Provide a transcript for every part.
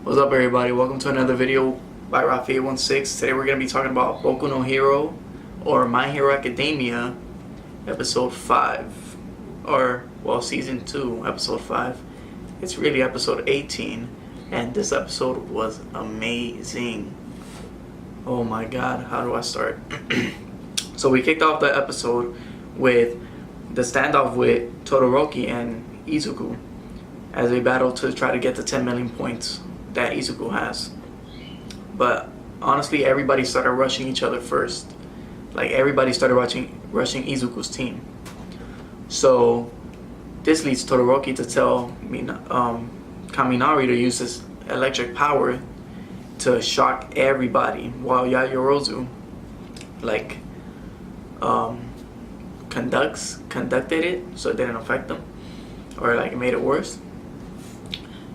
What's up, everybody? Welcome to another video by Rafi816. Today we're going to be talking about Boku no Hero, or My Hero Academia, episode 5, or, well, season 2, episode 5. It's really episode 18, and this episode was amazing. Oh my god, how do I start? So we kicked off the episode with the standoff with Todoroki and Izuku as they battle to try to get the 10 million points that Izuku has. But honestly, everybody started rushing each other first. Like, everybody started rushing Izuku's team. So this leads Todoroki to tell Kaminari to use his electric power to shock everybody, while Yaoyorozu conducted it so it didn't affect them, or like it made it worse.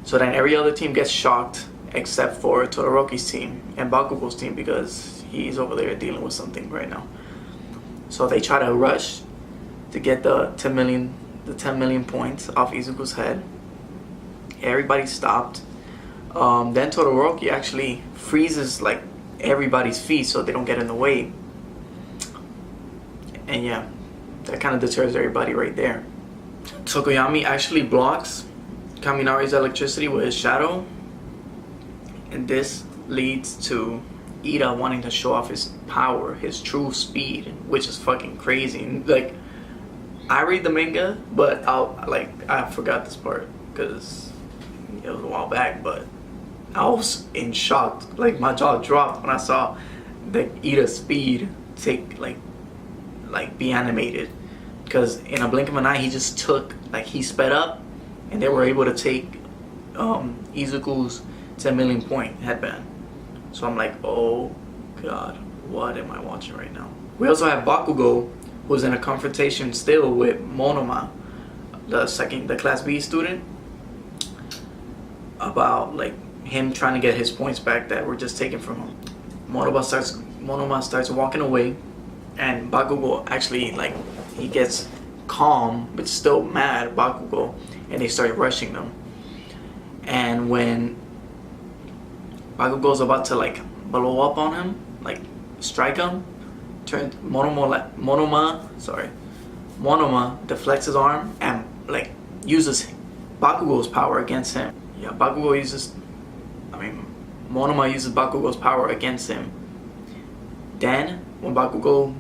So then every other team gets shocked except for Todoroki's team and Bakugo's team, because he's over there dealing with something right now. So they try to rush to get the 10 million points off Izuku's head. Everybody stopped. Then Todoroki actually freezes like everybody's feet so they don't get in the way. And yeah, that kind of deters everybody right there. Tokoyami actually blocks Kaminari's electricity with his shadow, and this leads to Ida wanting to show off his power, his true speed, which is fucking crazy. Like, I read the manga, but I forgot this part because it was a while back, but I was in shock. Like, my jaw dropped when I saw the Ida's speed be animated, because in a blink of an eye he just took, he sped up, and they were able to take Izuku's 10 million point headband. So I'm like, oh god, what am I watching right now? We also have Bakugo, who's in a confrontation still with Monoma, the class B student, about him trying to get his points back that were just taken from him. Monoma starts walking away, and Bakugo actually he gets calm but still mad, Bakugo, and they start rushing them. And when Bakugo's about to blow up on him, strike him, Monoma deflects his arm and uses Bakugo's power against him. Yeah, Monoma uses Bakugo's power against him. Then when Bakugo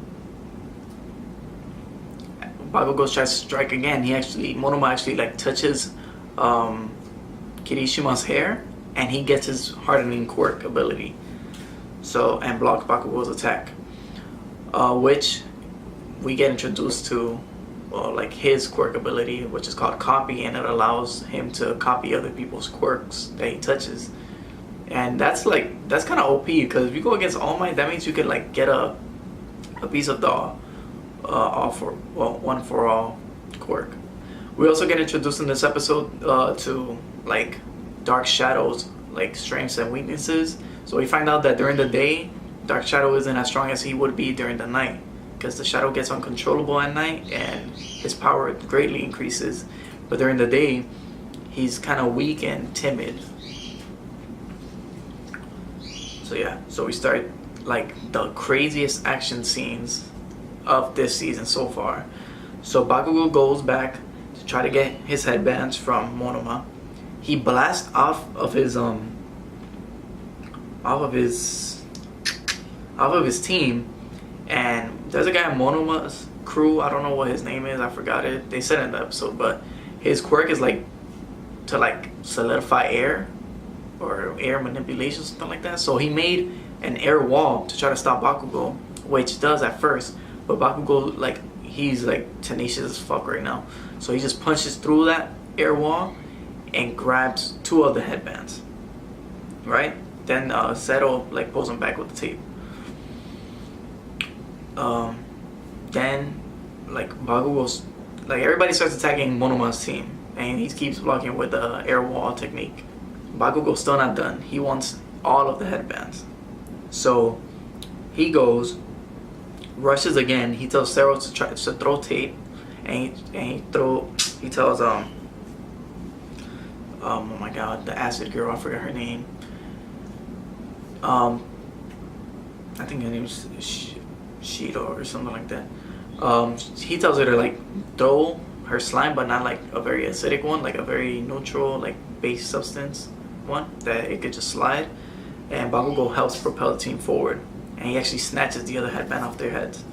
tries to strike again, Monoma actually touches Kirishima's hair, and he gets his hardening quirk ability, and blocks Bakugo's attack, which we get introduced to his quirk ability, which is called copy, and it allows him to copy other people's quirks that he touches. And that's kind of OP, because if you go against All Might, that means you could get a piece of the one for all quirk. We also get introduced in this episode to Dark Shadow's strengths and weaknesses. So we find out that during the day, Dark Shadow isn't as strong as he would be during the night, because the shadow gets uncontrollable at night and his power greatly increases. But during the day, he's kind of weak and timid. So yeah, so we start the craziest action scenes of this season so far. So Bakugo goes back to try to get his headbands from Monoma. He blasts off of his team, and there's a guy in Monoma's crew, I don't know what his name is, I forgot it, they said it in the episode, but his quirk is to solidify air, or air manipulation, something like that. So he made an air wall to try to stop Bakugo, which does at first, but Bakugo, he's tenacious as fuck right now, so he just punches through that air wall and grabs 2 of the headbands, right? Then Seto pulls him back with the tape. Then Bakugo's everybody starts attacking Monoma's team, and he keeps blocking with the air wall technique. Bakugo's still not done. He wants all of the headbands. So he goes, rushes again. He tells Zero to throw tape, and he tells oh my god, the acid girl, I forgot her name. I think her name's Shido or something like that. He tells her to like throw her slime, but not like a very acidic one, like a very neutral, like base substance one that it could just slide. And Bakugo helps propel the team forward, and he actually snatches the other headband off their heads,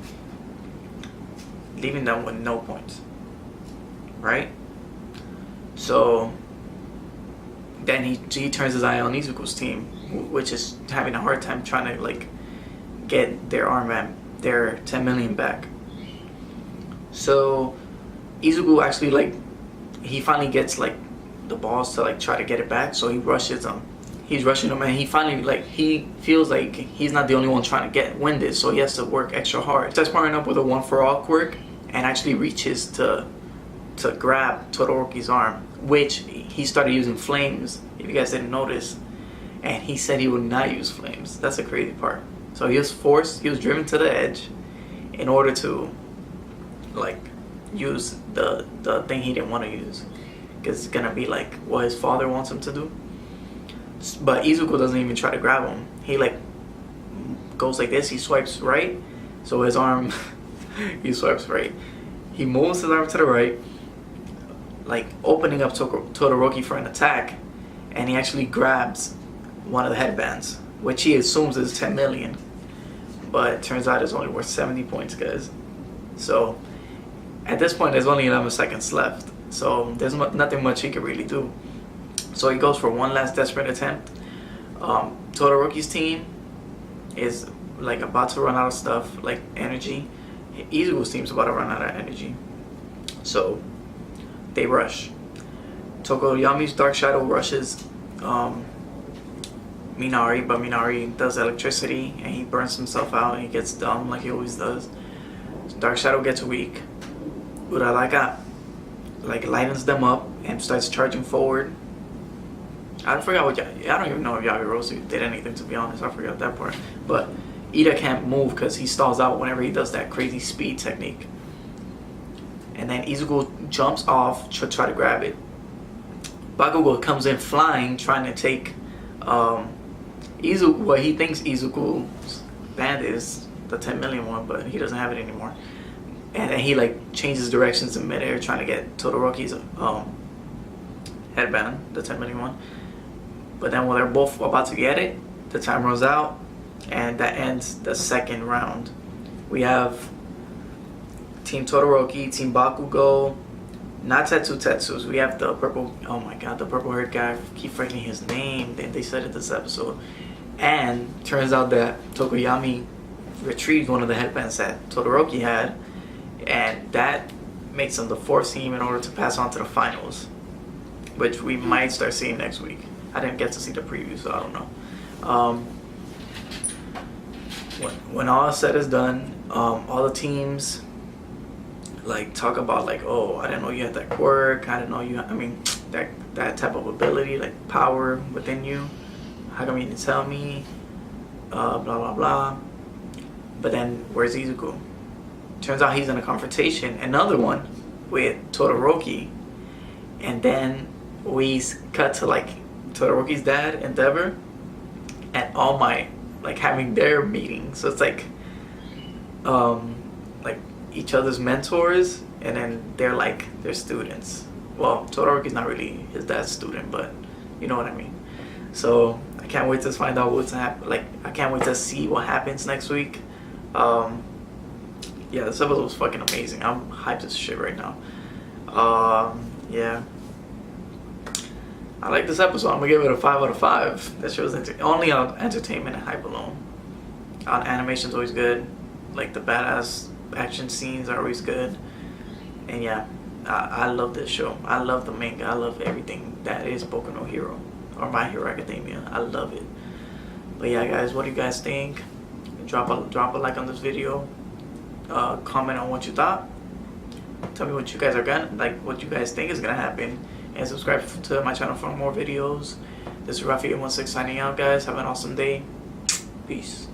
leaving them with no points. Right? So then he turns his eye on Izuku's team, which is having a hard time trying to like get their armband, their 10 million back. So Izuku actually like, he finally gets like the balls to like try to get it back, so he rushes them. He's rushing them, and he finally like, he feels like he's not the only one trying to win this, so he has to work extra hard. Starts partnering up with a one for all quirk and actually reaches to grab Todoroki's arm, which he started using flames, if you guys didn't notice, and he said he would not use flames. That's the crazy part. So he was forced, he was driven to the edge in order to like use the thing he didn't want to use, because it's gonna be like what his father wants him to do. But Izuku doesn't even try to grab him. He like goes like this, he swipes right, so his arm he swipes right, he moves his arm to the right, like opening up Todoroki for an attack, and he actually grabs one of the headbands, which he assumes is 10 million, but it turns out it's only worth 70 points, guys. So at this point there's only 11 seconds left, so there's nothing much he can really do. So he goes for one last desperate attempt. Todoroki's team is like about to run out of stuff, like energy. Izuku's team's about to run out of energy, so they rush. Tokoyami's Dark Shadow rushes Minari, but Minari does electricity and he burns himself out and he gets dumb like he always does. Dark Shadow gets weak. Uraraka like lightens them up and starts charging forward. I forgot what I don't even know if Yagirosu did anything, to be honest. I forgot that part. But Ida can't move because he stalls out whenever he does that crazy speed technique. And then Izuku jumps off to try to grab it. Bakugo comes in flying, trying to take Izuku, what he thinks Izuku's band is, the 10 million one, but he doesn't have it anymore. And then he like changes directions in midair, trying to get Todoroki's headband, the 10 million one. But then when they're both about to get it, the time runs out, and that ends the second round. We have Team Todoroki, Team Bakugo, not Tetsus. We have the purple, oh my god, the purple haired guy. I keep forgetting his name. They said it this episode. And turns out that Tokoyami retrieved one of the headbands that Todoroki had, and that makes him the fourth team in order to pass on to the finals, which we might start seeing next week. I didn't get to see the preview, so I don't know. When all is said is done, all the teams like talk about like, oh, I didn't know you had that quirk. I didn't know you. I mean, that type of ability, like power within you. How come you didn't tell me? Blah blah blah. But then where's Izuku? Turns out he's in a confrontation, another one with Todoroki, and then we cut to like Todoroki's dad, Endeavor, and All Might, like having their meeting. So it's like each other's mentors, and then they're like their students. Well, Todoroki's not really his dad's student, but you know what I mean. So I can't wait to find out what's happen. Like I can't wait to see what happens next week. Yeah, this episode was fucking amazing. I'm hyped as shit right now. Yeah, I like this episode. I'm gonna give it a 5 out of 5. That show's only on entertainment and hype alone. Animation's always good. Like the badass action scenes are always good. And yeah, I love this show. I love the manga. I love everything that is Boku no Hero or My Hero Academia. I love it. But yeah, guys, what do you guys think? Drop a like on this video. Comment on what you thought. Tell me what you guys are what you guys think is gonna happen, and subscribe to my channel for more videos. This is Rafi 16 signing out, guys. Have an awesome day. Peace.